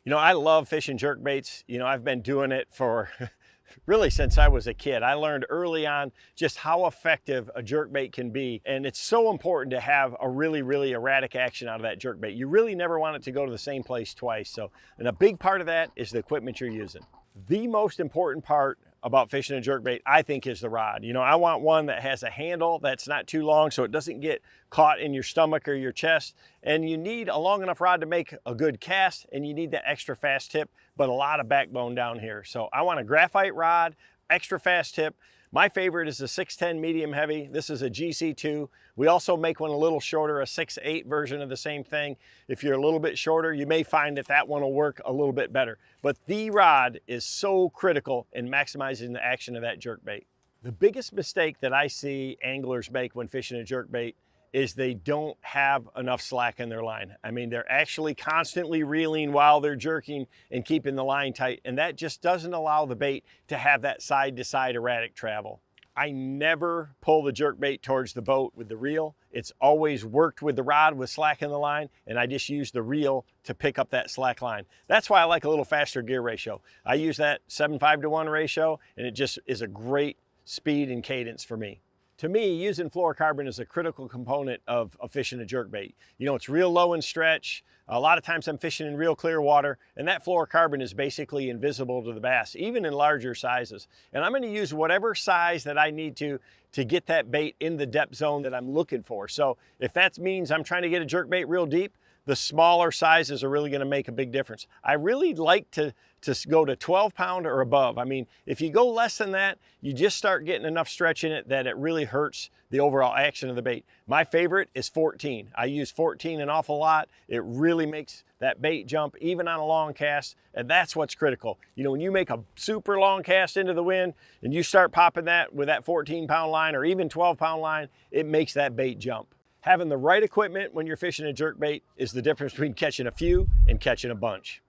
You know, I love fishing jerkbaits. You know, I've been doing it for really since I was a kid. I learned early on just how effective a jerkbait can be. And it's so important to have a really erratic action out of that jerkbait. You really never want it to go to the same place twice. So, and a big part of that is the equipment you're using. The most important part about fishing a jerkbait, I think, is the rod. You know, I want one that has a handle that's not too long so it doesn't get caught in your stomach or your chest. And you need a long enough rod to make a good cast, and you need that extra fast tip, but a lot of backbone down here. So I want a graphite rod, extra fast tip. My favorite is the 610 medium heavy. This is a GC2. We also make one a little shorter, a 6.8 version of the same thing. If you're a little bit shorter, you may find that that one will work a little bit better. But the rod is so critical in maximizing the action of that jerkbait. The biggest mistake that I see anglers make when fishing a jerkbait is they don't have enough slack in their line. I mean, they're actually constantly reeling while they're jerking and keeping the line tight, and that just doesn't allow the bait to have that side-to-side erratic travel. I never pull the jerkbait towards the boat with the reel. It's always worked with the rod with slack in the line, and I just use the reel to pick up that slack line. That's why I like a little faster gear ratio. I use that 7:5 to 1 ratio, and it just is a great speed and cadence for me. To me, using fluorocarbon is a critical component of fishing a jerkbait. You know, it's real low in stretch. A lot of times I'm fishing in real clear water, and that fluorocarbon is basically invisible to the bass, even in larger sizes. And I'm going to use whatever size that I need to get that bait in the depth zone that I'm looking for. So if that means I'm trying to get a jerkbait real deep, the smaller sizes are really going to make a big difference. I really like to go to 12-pound or above. I mean, if you go less than that, you just start getting enough stretch in it that it really hurts the overall action of the bait. My favorite is 14. I use 14 an awful lot. It really makes that bait jump even on a long cast, and that's what's critical. You know, when you make a super long cast into the wind and you start popping that with that 14-pound line or even 12-pound line, it makes that bait jump. Having the right equipment when you're fishing a jerkbait is the difference between catching a few and catching a bunch.